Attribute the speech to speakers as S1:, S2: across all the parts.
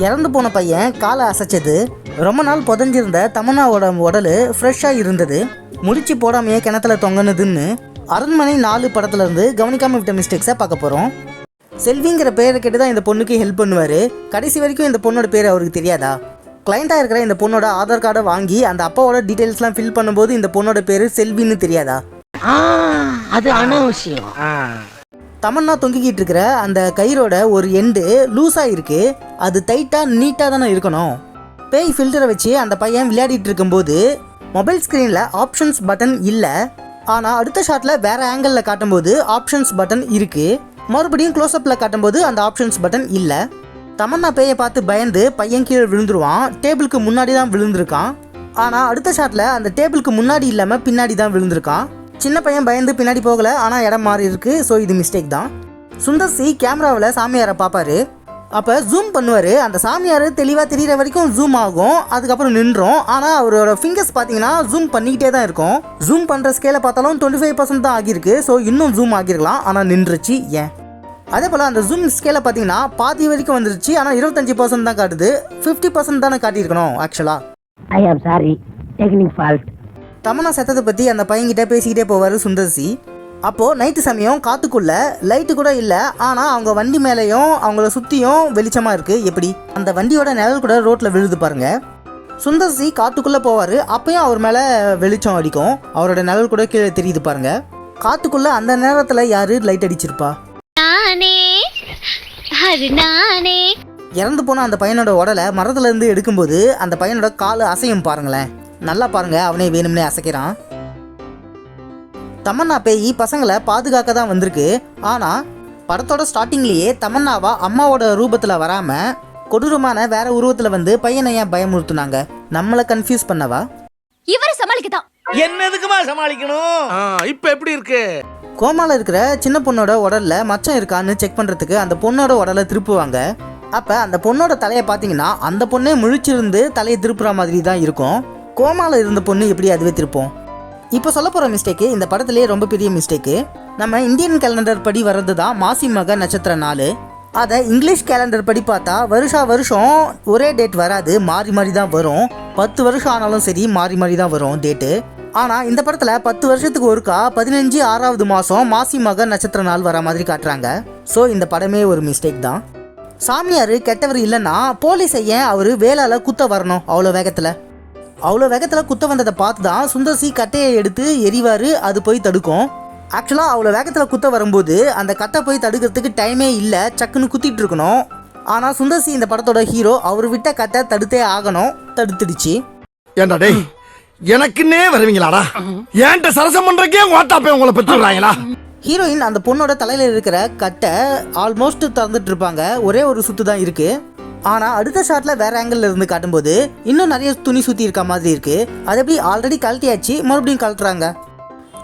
S1: இறந்து போன பையன் காலை அசைச்சது. ரொம்ப நாள் புதஞ்சிருந்த தமன்னாவோட உடல் ஃப்ரெஷ்ஷாக இருந்தது. முடிச்சு போடாமையே கிணத்துல தொங்கினதுன்னு அரண்மனை 4 படத்துல இருந்து கவனிக்காம விட்ட மிஸ்டேக்ஸை பார்க்க போகிறோம். செல்விங்கிற பேரை கேட்டு தான் இந்த பொண்ணுக்கு ஹெல்ப் பண்ணுவார். கடைசி வரைக்கும் இந்த பொண்ணோட பேர் அவருக்கு தெரியாதா? கிளைண்ட்டாக இருக்கிற இந்த பொண்ணோட ஆதார் கார்டை வாங்கி அந்த அப்பாவோட டீட்டெயில்ஸ்லாம் ஃபில் பண்ணும்போது இந்த பொண்ணோட பேர் செல்வின்னு தெரியாதா?
S2: அது அனாவசியம்.
S1: தமன்னா தொங்கிக்கிட்டு இருக்கிற அந்த கயிறோட ஒரு எண்டு லூஸாக இருக்கு. அது டைட்டாக நீட்டாக தானே இருக்கணும். பேய் ஃபில்டரை வச்சு அந்த பையன் விளையாடிட்டு இருக்கும்போது மொபைல் ஸ்க்ரீனில் ஆப்ஷன்ஸ் பட்டன் இல்லை. ஆனால் அடுத்த ஷாட்டில் வேறு ஆங்கிளில் காட்டும்போது ஆப்ஷன்ஸ் பட்டன் இருக்குது. மறுபடியும் க்ளோஸ்அப்பில் காட்டும்போது அந்த ஆப்ஷன்ஸ் பட்டன் இல்லை. தமன்னா பேயை பார்த்து பயந்து பையன் கீழே விழுந்துருவான். டேபிளுக்கு முன்னாடி தான் விழுந்திருக்கான். ஆனால் அடுத்த ஷாட்டில் அந்த டேபிளுக்கு முன்னாடி இல்லாமல் பின்னாடி தான் விழுந்திருக்கான். சின்ன பையன் பயந்து பின்னாடி போகலை, ஆனால் இடம் மாறி இருக்கு. ஸோ இது மிஸ்டேக் தான். சுந்தர் சி கேமராவில் சாமியாரை பார்ப்பாரு. அப்போ ஜூம் பண்ணுவார். அந்த சாமியார் தெளிவாக தெரிகிற வரைக்கும் ஜூம் ஆகும், அதுக்கப்புறம் நின்றோம். ஆனால் அவரோட ஃபிங்கர்ஸ் பார்த்தீங்கன்னா ஜூம் பண்ணிக்கிட்டே தான் இருக்கும். ஜூம் பண்ணுற ஸ்கேலை பார்த்தாலும் 25% தான் ஆகியிருக்கு. ஸோ இன்னும் ஜூம் ஆகிருக்கலாம், ஆனால் நின்றுச்சு. ஏன்? அதே போல் அந்த ஜூம் ஸ்கேலை பார்த்தீங்கன்னா பாதி வரைக்கும் வந்துருச்சு, ஆனால் 25% தான் காட்டுது. 50% தானே காட்டியிருக்கணும் ஆக்சுவலாக.
S2: I am sorry, technique fault.
S1: Tamannaah செத்ததை பற்றி அந்த பையன்கிட்ட பேசிக்கிட்டே போவார் சுந்தர்சி. அப்போது நைட்டு சமயம் காற்றுக்குள்ளே லைட்டு கூட இல்லை, ஆனால் அவங்க வண்டி மேலேயும் அவங்கள சுற்றியும் வெளிச்சமாக இருக்குது. எப்படி? அந்த வண்டியோட நிழல் கூட ரோட்டில் விழுது பாருங்க. சுந்தர்சி காட்டுக்குள்ளே போவார். அப்பயும் அவர் மேலே வெளிச்சம் அடிக்கும். அவரோட நிழல் கூட கீழே தெரியுது பாருங்க. காட்டுக்குள்ளே அந்த நேரத்தில் யார் லைட் அடிச்சிருப்பா? இறந்து போன அந்த பையனோட உடலை மரத்துல இருந்து எடுக்கும்போது அந்த பையனோட காலு அசையும் பாருங்களேன். நல்லா பாருங்க, அவனே வேணும்னே அசைக்கிறான். தமன்னா பேய் பசங்களை பாதுகாக்க தான் வந்திருக்கு. ஆனால் படத்தோட ஸ்டார்டிங்லேயே தமன்னாவா அம்மாவோட ரூபத்தில் வராமல் கொடூரமான வேற உருவத்தில் வந்து பையனை ஏன் பயமுறுத்துனாங்க? நம்மளை கன்ஃபியூஸ் பண்ணவா?
S3: இவரை சமாளிக்கதான்.
S4: என்னதுக்குமா சமாளிக்கணும்? இப்ப எப்படி இருக்கு?
S1: கோமால இருக்கிற சின்ன பொண்ணோட உடல்ல மச்சம் இருக்கான்னு செக் பண்றதுக்கு அந்த பொண்ணோட உடலை திருப்புவாங்க. அப்ப அந்த பொண்ணோட தலையை பார்த்தீங்கன்னா அந்த பொண்ணே முழிச்சிருந்து தலையை திருப்புற மாதிரி தான் இருக்கும். கோமால இருந்த பொண்ணு எப்படி அதுவே திருப்போம்? இப்போ சொல்ல போற மிஸ்டேக்கு இந்த படத்திலேயே ரொம்ப பெரிய மிஸ்டேக்கு. நம்ம இந்தியன் கேலண்டர் படி வர்றது தான் மாசி மக நட்சத்திர நாள். அதை இங்கிலீஷ் கேலண்டர் படி பார்த்தா வருஷம் ஒரே டேட் வராது, மாறி மாறி தான் வரும். 10 வருஷம் ஆனாலும் சரி மாறி மாறி தான் வரும் டேட்டு. ஆனால் இந்த படத்தில் 10 வருஷத்துக்கு ஒருக்கா 15 6வது மாதம் மாசி மக நட்சத்திர நாள் வர மாதிரி காட்டுறாங்க. ஸோ இந்த படமே ஒரு மிஸ்டேக் தான். சாமியார் கெட்டவர் இல்லைன்னா போலீஸை ஏன் அவர் வேலால் குத்த வரணும்? அவ்வளோ வேகத்தில் குத்த வந்ததை பார்த்து தான் சுந்தர்சி கட்டையை எடுத்து எரிவார். அது போய் தடுக்கும். ஆக்சுவலாக அவ்வளோ வேகத்தில் குத்த வரும்போது அந்த கட்டை போய் தடுக்கிறதுக்கு டைமே இல்லை, சக்குன்னு குத்திட்டு இருக்கணும். ஆனால் சுந்தர்சி இந்த படத்தோட ஹீரோ, அவர் விட்ட கட்டை தடுத்தே ஆகணும். தடுத்துடுச்சு.
S4: ஏண்டா டேய், எனக்குன்னே வருவீங்களாடா? ஏன்ட்ட சரசம் பண்றக்கே ஓட்டாப்பே உங்களை பெற்றுறாங்களா?
S1: ஹீரோயின் அந்த பொண்ணோட தலையில் இருக்கிற கட்டை ஆல்மோஸ்ட் திறந்துட்டு இருப்பாங்க. ஒரே ஒரு சுத்து தான் இருக்கு. ஆனால் அடுத்த ஷாட்டில் வேற ஆங்கிள் இருந்து காட்டும்போது இன்னும் நிறைய துணி சுற்றி இருக்க மாதிரி இருக்கு. அது எப்படி ஆல்ரெடி கழட்டியாச்சு, மறுபடியும் கழட்டுறாங்க.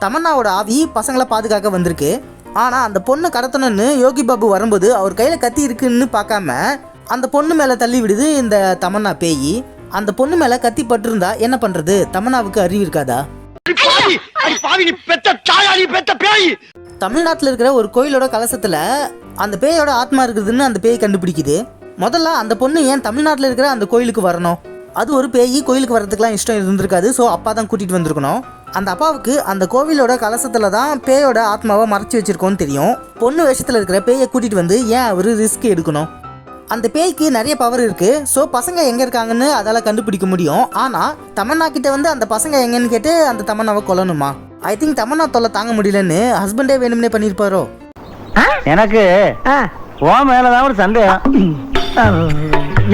S1: தமன்னாவோட ஆவி பசங்களை பாதுகாக்க வந்திருக்கு. ஆனால் அந்த பொண்ணை கடத்தணும்னு யோகி பாபு வரும்போது அவர் கையில் கத்தி இருக்குன்னு பார்க்காம அந்த பொண்ணு மேலே தள்ளி விடுது இந்த தமன்னா பேய். அந்த பொண்ணு மேலே கத்தி பட்டிருந்தா என்ன பண்ணுறது? தமன்னாவுக்கு அறிவு இருக்காதா? தமிழ்நாட்டில் இருக்கிற ஒரு கோயிலோட கலசத்தில் அந்த பேயோட ஆத்மா இருக்குதுன்னு அந்த பேய் கண்டுபிடிக்குது. முதல்ல அந்த பொண்ணு ஏன் தமிழ்நாட்டில் இருக்கிற அந்த கோயிலுக்கு வரணும்? அது ஒரு பேய், கோயிலுக்கு வரதுக்குலாம் இஷ்டம் இருந்திருக்காது. ஸோ அப்பா தான் கூட்டிகிட்டு வந்திருக்கணும். அந்த அப்பாவுக்கு அந்த கோவிலோட கலசத்தில் தான் பேயோட ஆத்மாவை மறைச்சி வச்சிருக்கோன்னு தெரியும். பொண்ணு வேஷத்தில் இருக்கிற பேயை கூட்டிகிட்டு வந்து ஏன் அவர் ரிஸ்க் எடுக்கணும்? அந்த பேய்க்கு நிறைய பவர் இருக்குது. ஸோ பசங்க எங்கே இருக்காங்கன்னு அதால் கண்டுபிடிக்க முடியும். ஆனால் தமன்னா கிட்ட வந்து அந்த பசங்க எங்கன்னு கேட்டு அந்த தமன்னாவை கொல்லணுமா? ஐ திங்க் தமன்னா தொல்லை தாங்க முடியலன்னு ஹஸ்பண்டே வேணும்னே பண்ணியிருப்பாரோ?
S2: எனக்கு உன் மேலதான் ஒரு சந்தேகம்.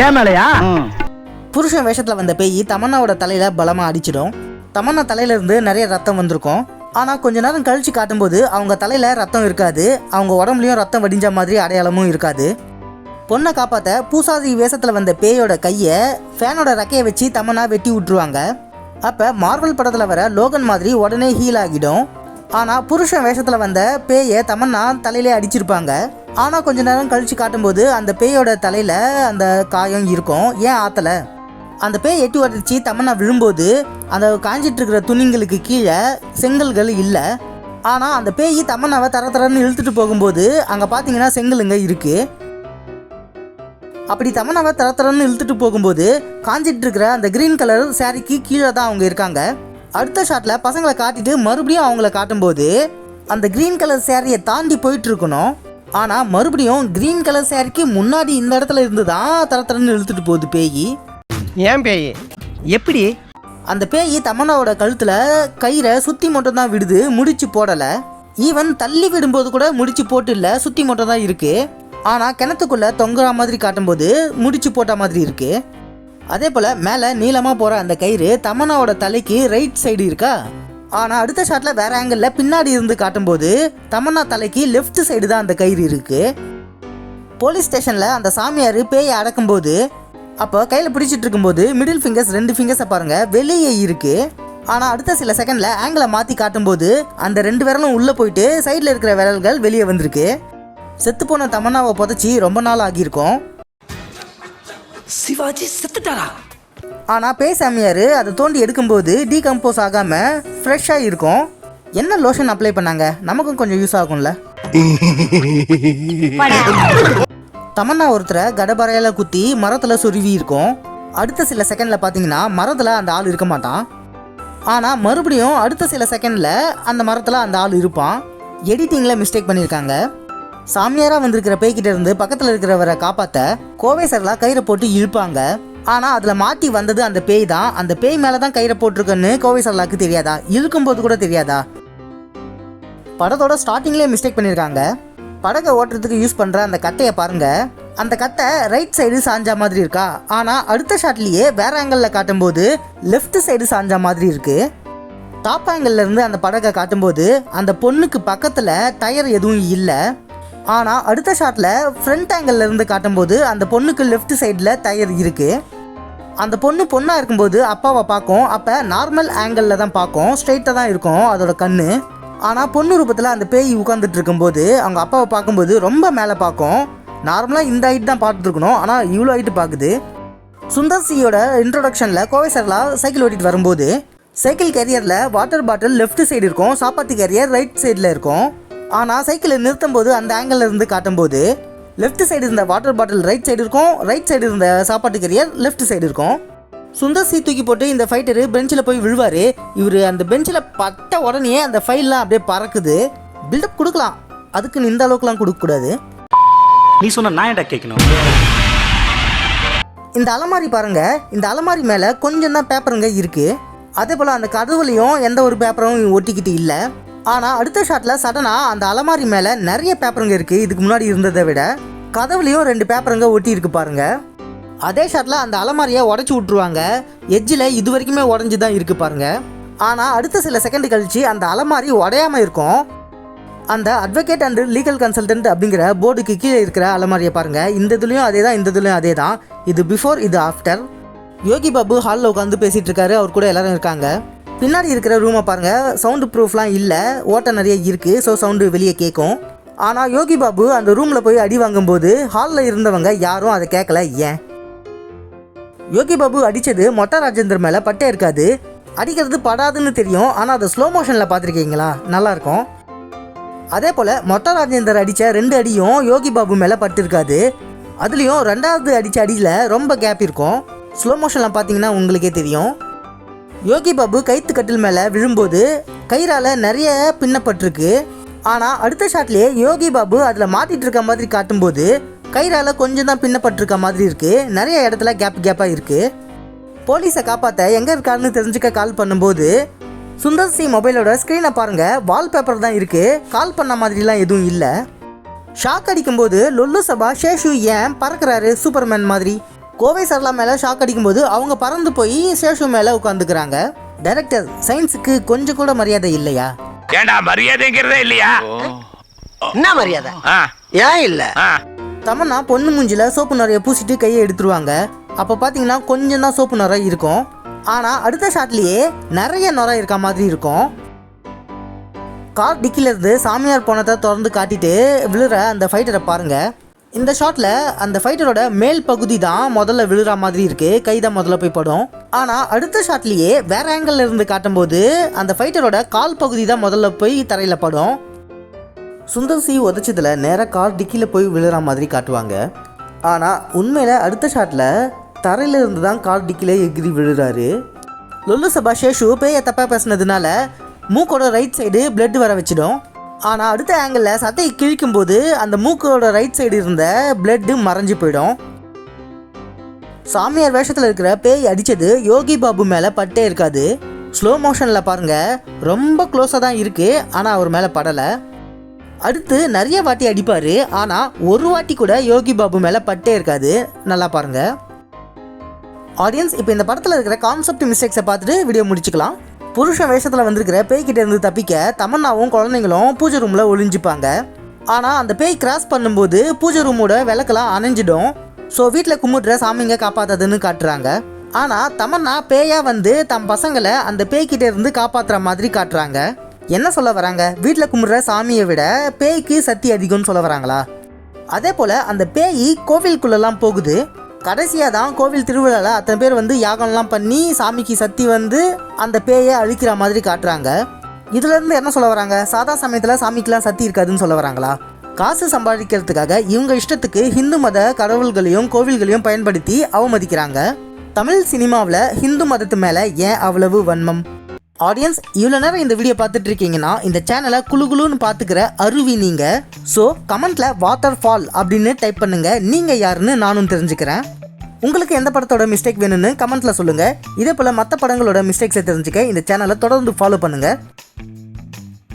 S2: ஏன் மேலையா?
S1: புருஷன் வேஷத்தில் வந்த பேய் தமன்னாவோட தலையில் பலமாக அடிச்சிடும். தமன்னா தலையிலேருந்து நிறைய ரத்தம் வந்திருக்கும். ஆனால் கொஞ்ச நேரம் கழித்து காட்டும்போது அவங்க தலையில் ரத்தம் இருக்காது. அவங்க உடம்புலையும் ரத்தம் வடிஞ்ச மாதிரி அடையாளமும் இருக்காது. பொண்ணை காப்பாற்ற பூசாதி வேஷத்தில் வந்த பேயோட கையை ஃபேனோட ரெக்கையை வச்சு தமன்னா வெட்டி விட்டுருவாங்க. அப்போ மார்வல் படத்தில் வர லோகன் மாதிரி உடனே ஹீல் ஆகிடும். ஆனால் புருஷன் வேஷத்தில் வந்த பேயை தமன்னா தலையிலே அடிச்சிருப்பாங்க. ஆனால் கொஞ்ச நேரம் கழித்து காட்டும்போது அந்த பேயோட தலையில் அந்த காயம் இருக்கும். ஏன் ஆற்றலை? அந்த பேய் எட்டி உடச்சி தமன்னா விழும்போது அந்த காஞ்சிட்டு இருக்கிற துணிங்களுக்கு கீழே செங்கல்கள் இல்லை. ஆனால் அந்த பேய் தமன்னாவை தரன்னு இழுத்துட்டு போகும்போது அங்கே பார்த்தீங்கன்னா செங்கலுங்க இருக்குது. அப்படி தமன்னாவை தரத்தரன்னு இழுத்துட்டு போகும்போது காஞ்சிட்டு இருக்கிற அந்த கிரீன் கலர் சாரிக்கு கீழே தான் அவங்க இருக்காங்க. அடுத்த ஷாட்ல பசங்களை காட்டிட்டு மறுபடியும் அவங்கள காட்டும்போது அந்த கிரீன் கலர் சாரியை தாண்டி போயிட்டு இருக்கணும். ஆனால் மறுபடியும் கிரீன் கலர் சாரிக்கு முன்னாடி இந்த இடத்துல இருந்து தான் தரத்தரன்னு இழுத்துட்டு போகுது பேய்.
S5: ஏன் பேய் எப்படி?
S1: அந்த பேய் தமன்னாவோட கழுத்தில் கயிறை சுற்றி மட்டும் தான் விடுது, முடிச்சு போடலை. ஈவன் தள்ளி விடும்போது கூட முடிச்சு போட்டு இல்லை, சுற்றி மட்டும் தான் இருக்குது. ஆனால் கிணத்துக்குள்ளே தொங்குற மாதிரி காட்டும்போது முடிச்சு போட்ட மாதிரி இருக்குது. அதே போல் மேலே நீளமாக போகிற அந்த கயிறு தமன்னாவோட தலைக்கு ரைட் சைடு இருக்கா. ஆனால் அடுத்த ஷாட்டில் வேறு ஆங்கிளில் பின்னாடி இருந்து காட்டும்போது தமன்னா தலைக்கு லெஃப்ட் சைடு தான் அந்த கயிறு இருக்குது. போலீஸ் ஸ்டேஷனில் அந்த சாமியார் பேயை அடக்கும்போது அப்போ கையில் பிடிச்சிட்டு இருக்கும்போது மிடில் ஃபிங்கர்ஸ் 2 ஃபிங்கர்ஸை பாருங்கள் வெளியே இருக்குது. ஆனால் அடுத்த சில செகண்டில் ஆங்கிளை மாற்றி காட்டும்போது அந்த 2 விரலும் உள்ளே போயிட்டு சைடில் இருக்கிற விரல்கள் வெளியே வந்திருக்கு. செத்துப்போன தமன்னாவை புதைச்சி ரொம்ப நாள் ஆகியிருக்கும்.
S5: சிவாஜி செத்துட்டாரா?
S1: ஆனால் பேய் சாமியார் அதை தோண்டி எடுக்கும்போது டீகம்போஸ் ஆகாமல் ஃப்ரெஷ்ஷாக இருக்கும். என்ன லோஷன் அப்ளை பண்ணாங்க, நமக்கும் கொஞ்சம் யூஸ் ஆகும்ல. தமன்னா ஒருத்தரை கடபறையில் குத்தி மரத்தில் சொருவி இருக்கும். அடுத்த சில செகண்டில் பார்த்தீங்கன்னா மரத்தில் அந்த ஆள் இருக்க மாட்டான். ஆனால் மறுபடியும் அடுத்த சில செகண்டில் அந்த மரத்தில் அந்த ஆள் இருப்பான். எடிட்டிங்கில் மிஸ்டேக் பண்ணியிருக்காங்க. சாமியாராக வந்திருக்கிற பேய்கிட்ட இருந்து பக்கத்தில் இருக்கிறவரை காப்பாற்ற கோவை சரலா கயிறை போட்டு இழுப்பாங்க. ஆனால் அதில் மாட்டி வந்தது அந்த பேய் தான். அந்த பேய் மேலே தான் கயிறை போட்டிருக்குன்னு கோவை சரலாக்கு தெரியாதா? இழுக்கும்போது கூட தெரியாதா? படத்தோட ஸ்டார்டிங்லேயே மிஸ்டேக் பண்ணியிருக்காங்க. படகை ஓட்டுறதுக்கு யூஸ் பண்ணுற அந்த கட்டையை பாருங்கள். அந்த கட்டை ரைட் சைடு சாஞ்சா மாதிரி இருக்கா. ஆனால் அடுத்த ஷாட்லேயே வேற ஆங்கிளில் காட்டும்போது லெஃப்ட் சைடு சாஞ்சா மாதிரி இருக்குது. டாப் ஆங்கிளில் இருந்து அந்த படகை காட்டும்போது அந்த பொண்ணுக்கு பக்கத்தில் டயர் எதுவும் இல்லை. ஆனால் அடுத்த ஷாட்டில் ஃப்ரண்ட் ஆங்கிளில் இருந்து காட்டும்போது அந்த பொண்ணுக்கு லெஃப்ட் சைடில் டயர் இருக்குது. அந்த பொண்ணு பொண்ணாக இருக்கும்போது அப்பாவை பார்க்கும். அப்போ நார்மல் ஆங்கிளில் தான் பார்க்கும், ஸ்ட்ரைட்டாக தான் இருக்கும் அதோட கண்ணு. ஆனால் பொண்ணு ரூபத்தில் அந்த பேய் உட்காந்துட்டு இருக்கும்போது அவங்க அப்பாவை பார்க்கும்போது ரொம்ப மேலே பார்க்கும். நார்மலாக இந்த ஹைட் தான் பார்த்துருக்கணும், ஆனால் இவ்வளோ ஹைட்டு பார்க்குது. சுந்தர் சியோட இன்ட்ரோடக்ஷனில் கோவை சரலா சைக்கிள் ஓட்டிகிட்டு வரும்போது சைக்கிள் கேரியரில் வாட்டர் பாட்டில் லெஃப்ட் சைடு இருக்கும், சாப்பாத்தி கேரியர் ரைட் சைடில் இருக்கும். ஆனால் சைக்கிளை நிறுத்தும் போது அந்த ஆங்கிளில் இருந்து காட்டும்போது லெஃப்ட் சைடு இருந்த வாட்டர் பாட்டில் ரைட் சைடு இருக்கும், ரைட் சைடு இருந்த சாப்பாட்டு கேரியர் லெஃப்ட் சைடு இருக்கும். சுந்தர் சி தூக்கி போட்டு இந்த ஃபைட்டரு பெஞ்சில் போய் விழுவார். இவர் அந்த பெஞ்சில் பட்ட உடனே அந்த ஃபைல்லாம் அப்படியே பறக்குது. பில்டப் கொடுக்கலாம், அதுக்கு இந்த அளவுக்குலாம் கொடுக்கக்கூடாது.
S6: நீ சொன்ன நான் ஏன்டா கேட்கணும்?
S1: இந்த அலமாரி பாருங்க, இந்த அலமாரி மேலே கொஞ்சம் தான் பேப்பருங்க இருக்குது. அதே போல் அந்த கதவுலையும் எந்த ஒரு பேப்பரும் ஒட்டிக்கிட்டு இல்லை. ஆனால் அடுத்த ஷாட்டில் சடனாக அந்த அலமாரி மேலே நிறைய பேப்பருங்க இருக்குது. இதுக்கு முன்னாடி இருந்ததை விட கதவுலையும் 2 பேப்பருங்க ஒட்டி இருக்கு பாருங்க. அதே ஷாட்டில் அந்த அலமாரியை உடச்சி விட்ருவாங்க. எஜ்ஜில் இது வரைக்குமே உடஞ்சி தான் இருக்குது பாருங்க. ஆனால் அடுத்த சில செகண்ட் கழிச்சு அந்த அலமாரி உடையாமல் இருக்கும். அந்த அட்வொகேட் அண்ட் லீகல் கன்சல்டன்ட் அப்படிங்கிற போர்டுக்கு கீழே இருக்கிற அலமாரியை பாருங்கள். இந்த இதுலேயும் அதே தான், இந்த இதுலேயும் அதே தான். இது பிஃபோர், இது ஆஃப்டர். யோகி பாபு ஹாலில் உட்காந்து பேசிகிட்டு இருக்காரு, அவர் கூட எல்லாரும் இருக்காங்க. பின்னாடி இருக்கிற ரூமை பாருங்கள், சவுண்டு ப்ரூஃப்லாம் இல்லை, ஓட்டை நிறைய இருக்குது, ஸோ சவுண்டு வெளியே கேட்கும். ஆனால் யோகி பாபு அந்த ரூமில் போய் அடி வாங்கும்போது ஹாலில் இருந்தவங்க யாரும் அதை கேட்கல. ஏன்? யோகி பாபு அடித்தது மொட்டை ராஜேந்தர் மேலே பட்டே இருக்காது, அடிக்கிறது படாதுன்னு தெரியும். ஆனால் அதை ஸ்லோ மோஷனில் பார்த்துருக்கீங்களா? நல்லாயிருக்கும். அதே போல் மொட்டை ராஜேந்தர் அடித்த 2 அடியும் யோகி பாபு மேலே பட்டிருக்காது. அதுலேயும் 2வது அடித்த அடியில் ரொம்ப கேப் இருக்கும். ஸ்லோ மோஷனில் பார்த்தீங்கன்னா உங்களுக்கே தெரியும். யோகி பாபு கைத்து கட்டில் மேலே விழும்போது கயிறால் நிறைய பின்னப்பட்டிருக்கு. ஆனால் அடுத்த ஷாட்லேயே யோகி பாபு அதில் மாட்டிகிட்டு இருக்க மாதிரி காட்டும்போது கயிறால் கொஞ்சம் தான் பின்னப்பட்டிருக்க மாதிரி இருக்குது. நிறைய இடத்துல கேப்பாக இருக்குது. போலீஸை காப்பாற்ற எங்கே இருக்காருன்னு தெரிஞ்சுக்க கால் பண்ணும்போது சுந்தர் சி மொபைலோட ஸ்க்ரீனை பாருங்கள், வால்பேப்பர் தான் இருக்குது, கால் பண்ண மாதிரிலாம் எதுவும் இல்லை. ஷாக் அடிக்கும்போது லொல்லு சபா சேஷு ஏன் பறக்கிறாரு சூப்பர்மேன் மாதிரி? கோவை சரலா மேலே ஷாக் அடிக்கும்போது அவங்க பறந்து போய் சேஷு மேலே உட்காந்துக்கிறாங்க. டைரக்டர், சயின்ஸுக்கு கொஞ்சம் கூட மரியாதை இல்லையா?
S7: ஏண்டா மரியாதைங்கிறதே இல்லையா?
S5: என்ன மரியாதை? ஏன் இல்லை?
S1: தமன்னா பொண்ணு மூஞ்சில சோப்பு நிறைய பூசிட்டு கையை எடுத்துருவாங்க. அப்போ பார்த்தீங்கன்னா கொஞ்சம் தான் சோப்பு நுரை இருக்கும். ஆனால் அடுத்த ஷாட்லேயே நிறைய நுரை இருக்க மாதிரி இருக்கும். கார் டிக்கிலேருந்து சாமியார் போனதை திறந்து காட்டிட்டு விழுற அந்த ஃபைட்டரை பாருங்கள். இந்த ஷாட்டில் அந்த ஃபைட்டரோட மேல் பகுதி தான் முதல்ல விழுற மாதிரி இருக்குது, கை தான் முதல்ல போய் படும். ஆனால் அடுத்த ஷாட்லேயே வேற ஆங்கிளில் இருந்து காட்டும்போது அந்த ஃபைட்டரோட கால் பகுதி தான் முதல்ல போய் தரையில் படும். சுந்தர் சி உதச்சதில் நேராக கார் டிக்கியில் போய் விழுற மாதிரி காட்டுவாங்க. ஆனால் உண்மையில் அடுத்த ஷாட்டில் தரையில இருந்து தான் கால் டிக்கிலே எகிரி விழுறாரு. லொல்லு சபா சேஷு பேயை தப்பாக பேசுனதுனால மூக்கோட ரைட் சைடு பிளட் வர வச்சிடும். ஆனால் அடுத்த ஆங்கிளில் சட்டையை கிழிக்கும்போது அந்த மூக்கோட ரைட் சைடு இருந்த பிளட்டு மறைஞ்சு போயிடும். சாமியார் வேஷத்தில் இருக்கிற பேய் அடித்தது யோகி பாபு மேலே பட்டே இருக்காது. ஸ்லோ மோஷனில் பாருங்கள், ரொம்ப க்ளோஸாக தான் இருக்குது, ஆனால் அவர் மேலே படலை. அடுத்து நிறைய வாட்டி அடிப்பார், ஆனால் ஒரு வாட்டி கூட யோகி பாபு மேலே பட்டே இருக்காது. நல்லா பாருங்கள் ஆடியன்ஸ். இப்போ இந்த படத்தில் இருக்கிற கான்செப்ட் மிஸ்டேக்ஸை பார்த்துட்டு வீடியோ முடிச்சுக்கலாம். புருஷன் வேஷத்தில் வந்திருக்கிற பேய்கிட்ட இருந்து தப்பிக்க தமன்னாவும் குழந்தைங்களும் பூஜை ரூமில் ஒளிஞ்சிப்பாங்க. ஆனால் அந்த பேய் கிராஸ் பண்ணும்போது பூஜை ரூமோட விளக்கெல்லாம் அணைஞ்சிடும். ஸோ வீட்டில் கும்பிட்ற சாமிங்க காப்பாற்றாதுன்னு காட்டுறாங்க. ஆனால் தமன்னா பேயாக வந்து தம் பசங்களை அந்த பேய்கிட்ட இருந்து காப்பாற்றுற மாதிரி காட்டுறாங்க. என்ன சொல்ல வராங்க? வீட்டில் கும்பிட்ற சாமியை விட பேய்க்கு சக்தி அதிகம்னு சொல்ல வராங்களா? அதே போல் அந்த பேய் கோவிலுக்குள்ளெல்லாம் போகுது. கடைசியாக தான் கோவில் திருவிழாவில் அத்தனை பேர் வந்து யாகம்லாம் பண்ணி சாமிக்கு சக்தி வந்து அந்த பேயை அழிக்கிற மாதிரி காட்டுறாங்க. இதுலேருந்து என்ன சொல்ல வராங்க? சாதா சமயத்தில் சாமிக்கெலாம் சக்தி இருக்காதுன்னு சொல்ல வராங்களா? காசு சம்பாதிக்கிறதுக்காக இவங்க இஷ்டத்துக்கு ஹிந்து மத கடவுள்களையும் கோவில்களையும் பயன்படுத்தி அவமதிக்கிறாங்க. தமிழ் சினிமாவில் ஹிந்து மதத்து மேலே ஏன் அவ்வளவு வன்மம்? ஆடியன்ஸ், இவ்வளோ நேரம் இந்த வீடியோ பார்த்துட்டு இருக்கீங்கன்னா இந்த சேனலை குழுன்னு பார்த்துக்கிற அருவி நீங்கள். ஸோ கமெண்ட்டில் வாட்டர் ஃபால் அப்படின்னு டைப் பண்ணுங்கள். நீங்கள் யாருன்னு நானும் தெரிஞ்சுக்கிறேன். உங்களுக்கு எந்த படத்தோட மிஸ்டேக் வேணும்னு கமெண்ட்டில் சொல்லுங்கள். இதே போல் மற்ற படங்களோட மிஸ்டேக்ஸை தெரிஞ்சுக்க இந்த சேனலை தொடர்ந்து ஃபாலோ பண்ணுங்கள்.